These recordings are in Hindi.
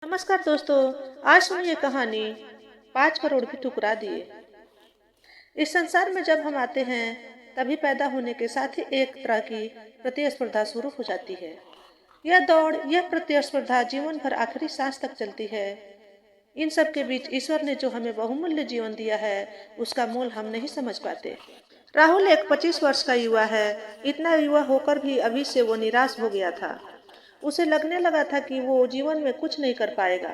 नमस्कार दोस्तों। आज सुनिए कहानी 5 करोड़ भी ठुकरा दिए। इस संसार में जब हम आते हैं तभी पैदा होने के साथ ही एक तरह की प्रतिस्पर्धा शुरू हो जाती है। यह दौड़, यह प्रतिस्पर्धा जीवन भर आखिरी सांस तक चलती है। इन सब के बीच ईश्वर ने जो हमें बहुमूल्य जीवन दिया है उसका मोल हम नहीं समझ पाते। राहुल एक 25 वर्ष का युवा है। इतना युवा होकर भी अभी से वो निराश हो गया था। उसे लगने लगा था कि वो जीवन में कुछ नहीं कर पाएगा।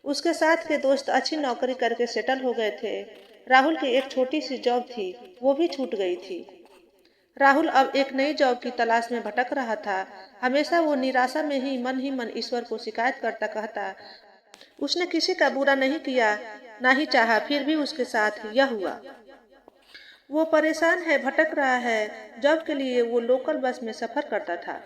उसके साथ के दोस्त अच्छी नौकरी करके सेटल हो गए थे। राहुल की एक छोटी सी जॉब थी, वो भी छूट गई थी। राहुल अब एक नई जॉब की तलाश में भटक रहा था। हमेशा वो निराशा में ही मन ईश्वर को शिकायत करता कहता, उसने किसी का बुरा नहीं किया, ना ही चाहा, फिर भी उसके साथ यह हुआ। वो परेशान है, भटक रहा है। जॉब के लिए वो लोकल बस में सफर करता था।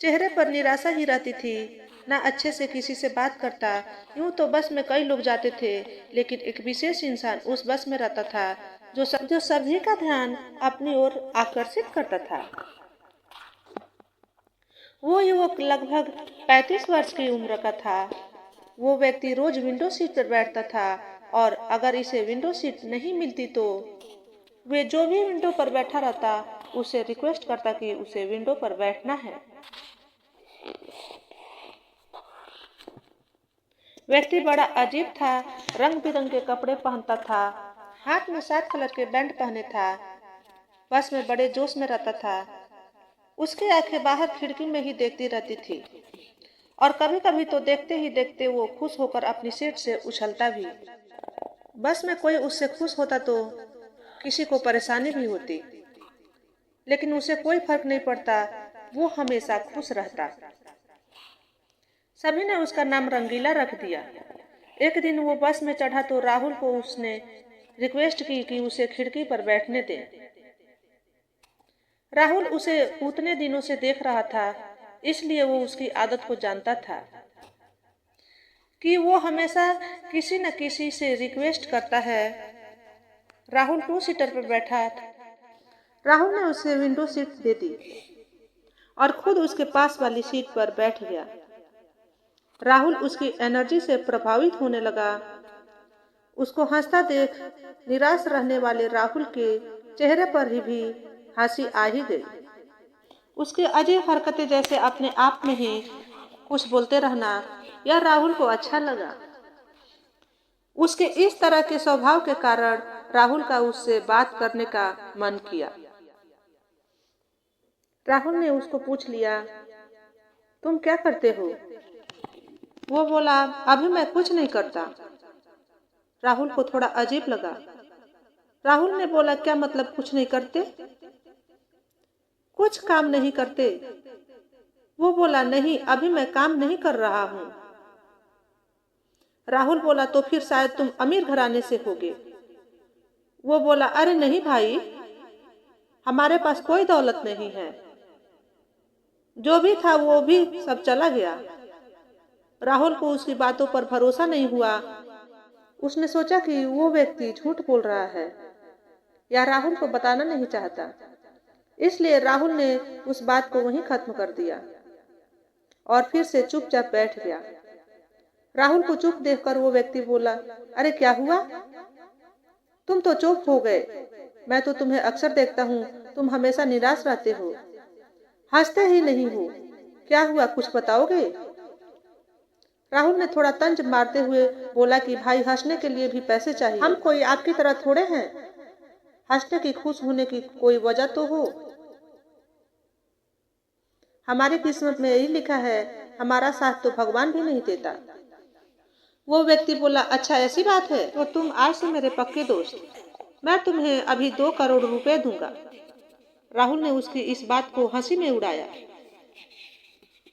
चेहरे पर निराशा ही रहती थी, ना अच्छे से किसी से बात करता। यूं तो बस में कई लोग जाते थे, लेकिन एक विशेष इंसान उस बस में रहता था जो सभी का ध्यान अपनी ओर आकर्षित करता था। वो युवक लगभग 35 वर्ष की उम्र का था। वो व्यक्ति रोज विंडो सीट पर बैठता था और अगर इसे विंडो सीट नहीं मिलती तो वे जो भी विंडो पर बैठा रहता उसे रिक्वेस्ट करता कि उसे विंडो पर बैठना है। व्यक्ति बड़ा अजीब था। रंग बिरंगे कपड़े पहनता था, हाथ में 7 कलर के बैंड पहने था। बस में बड़े जोश में रहता था। उसकी आंखें बाहर खिड़की में ही देखती रहती थी और कभी कभी तो देखते ही देखते वो खुश होकर अपनी सीट से उछलता भी। बस में कोई उससे खुश होता तो किसी को परेशानी भी होती, लेकिन उसे कोई फर्क नहीं पड़ता। वो हमेशा खुश रहता। सभी ने उसका नाम रंगीला रख दिया। एक दिन वो बस में चढ़ा तो राहुल को उसने रिक्वेस्ट की कि उसे खिड़की पर बैठने दे। राहुल उसे उतने दिनों से देख रहा था, इसलिए वो उसकी आदत को जानता था कि वो हमेशा किसी न किसी से रिक्वेस्ट करता है। राहुल 2 सीटर पर बैठा। राहुल ने उसे विंडो सीट दे दी और खुद उसके पास वाली सीट पर बैठ गया। राहुल उसकी एनर्जी से प्रभावित होने लगा। उसको हंसता देख निराश रहने वाले राहुल के चेहरे पर भी हंसी आ ही गई। उसकी अजीब हरकतें, जैसे अपने आप में ही कुछ बोलते रहना, यह राहुल को अच्छा लगा। उसके इस तरह के स्वभाव के कारण राहुल का उससे बात करने का मन किया। राहुल ने उसको पूछ लिया, तुम क्या करते हो? वो बोला, अभी मैं कुछ नहीं करता। राहुल को थोड़ा अजीब लगा। राहुल ने बोला, क्या मतलब कुछ नहीं करते? कुछ काम नहीं करते? वो बोला, नहीं, अभी मैं काम नहीं कर रहा हूँ। राहुल बोला, तो फिर शायद तुम अमीर घराने से होगे। वो बोला, अरे नहीं भाई, हमारे पास कोई दौलत नहीं है। जो भी था वो भी सब चला गया। राहुल को उसकी बातों पर भरोसा नहीं हुआ। उसने सोचा कि वो व्यक्ति झूठ बोल रहा है या राहुल को बताना नहीं चाहता, इसलिए राहुल ने उस बात को वहीं खत्म कर दिया और फिर से चुपचाप बैठ गया। राहुल को चुप देखकर वो व्यक्ति बोला, अरे क्या हुआ? तुम तो चुप हो गए। मैं तो तुम्हें अक्सर देखता हूँ, तुम हमेशा निराश रहते हो, हंसते ही नहीं हो। क्या हुआ, कुछ बताओगे? राहुल ने थोड़ा तंज मारते हुए बोला कि भाई, हंसने के लिए भी पैसे चाहिए। हम कोई आपकी तरह थोड़े हैं, हंसने की, खुश होने की कोई वजह तो हो। हमारी किस्मत में यही लिखा है, हमारा साथ तो भगवान भी नहीं देता। वो व्यक्ति बोला, अच्छा ऐसी बात है, तो तुम आज से मेरे पक्के दोस्त। मैं तुम्हें अभी 2 करोड़ रुपए दूंगा। राहुल ने उसकी इस बात को हंसी में उड़ाया।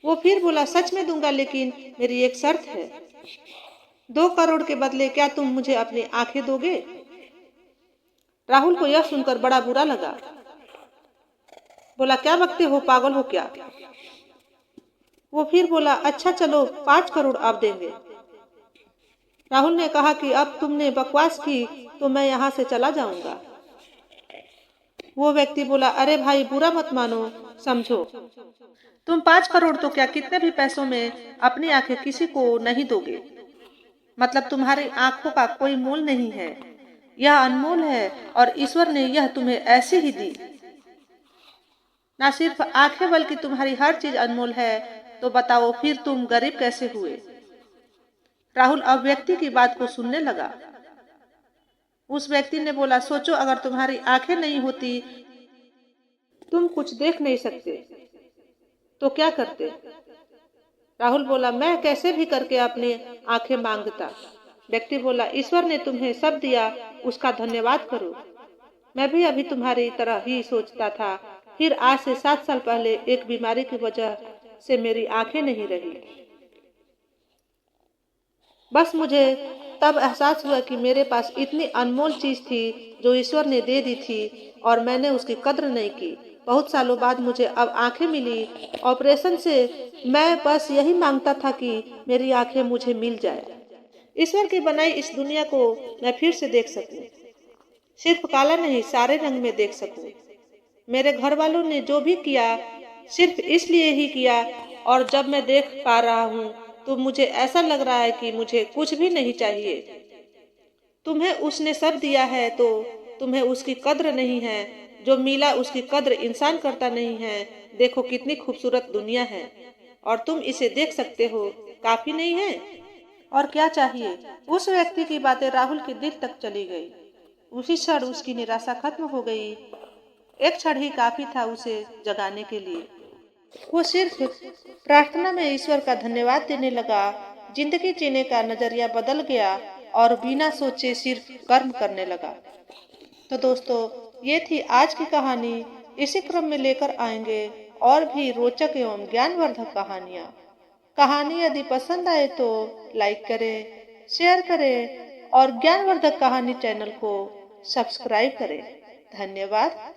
वो फिर बोला, सच में दूंगा, लेकिन मेरी एक शर्त है। 2 करोड़ के बदले क्या तुम मुझे अपनी आंखें दोगे? राहुल को यह सुनकर बड़ा बुरा लगा। बोला, क्या बकते हो, पागल हो क्या? वो फिर बोला, अच्छा चलो 5 करोड़ आप देंगे। राहुल ने कहा कि अब तुमने बकवास की तो मैं यहाँ से चला जाऊंगा। वो व्यक्ति बोला, अरे भाई बुरा मत मानो, समझो तुम 5 करोड़ तो क्या कितने भी पैसों में अपनी आंखें किसी को नहीं दोगे। मतलब तुम्हारी आंखों का कोई मोल नहीं है, यह अनमोल है और ईश्वर ने यह तुम्हें ऐसी ही दी। ना सिर्फ आंखें बल्कि तुम्हारी हर चीज अनमोल है, तो बताओ फिर तुम गरीब कैसे हुए। राहुल अब व्यक्ति की बात को सुनने लगा। उस व्यक्ति ने बोला, सोचो अगर तुम्हारी आंखें नहीं होती, तुम कुछ देख नहीं सकते, तो क्या करते। राहुल बोला, मैं कैसे भी करके अपनी आंखें मांगता। व्यक्ति बोला, ईश्वर ने तुम्हें सब दिया, उसका धन्यवाद करो। मैं भी अभी तुम्हारी तरह ही सोचता था, फिर आज से 7 साल पहले एक बीमारी की वजह से मेरी आंखें नहीं रही। बस मुझे तब एहसास हुआ कि मेरे पास इतनी अनमोल चीज थी जो ईश्वर ने दे दी थी और मैंने उसकी कद्र नहीं की। बहुत सालों बाद मुझे अब आंखें मिली। ऑपरेशन से मैं बस यही मांगता था कि मेरी आंखें मुझे मिल जाए। ईश्वर की बनाई इस दुनिया को मैं फिर से देख सकूं, सिर्फ काला नहीं सारे रंग में देख सकूं। मेरे घर वालों ने जो भी किया सिर्फ इसलिए ही किया, और जब मैं देख पा रहा हूँ तो मुझे ऐसा लग रहा है कि मुझे कुछ भी नहीं चाहिए। तुम्हें उसने सब दिया है तो तुम्हें उसकी कद्र नहीं है, जो मिला उसकी कद्र इंसान करता नहीं है। देखो कितनी खूबसूरत दुनिया है और तुम इसे देख सकते हो, काफी नहीं है और क्या चाहिए। उस व्यक्ति की बातें राहुल के दिल तक चली गई। उसी क्षण उसकी निराशा खत्म हो गई। एक क्षण ही काफी था उसे जगाने के लिए। वो सिर्फ प्रार्थना में ईश्वर का धन्यवाद देने लगा। जिंदगी जीने का नजरिया बदल गया और बिना सोचे सिर्फ कर्म करने लगा। तो दोस्तों, ये थी आज की कहानी। इसी क्रम में लेकर आएंगे और भी रोचक एवं ज्ञानवर्धक कहानियाँ। कहानी यदि पसंद आए तो लाइक करें, शेयर करें और ज्ञानवर्धक कहानी चैनल को सब्सक्राइब करें। धन्यवाद।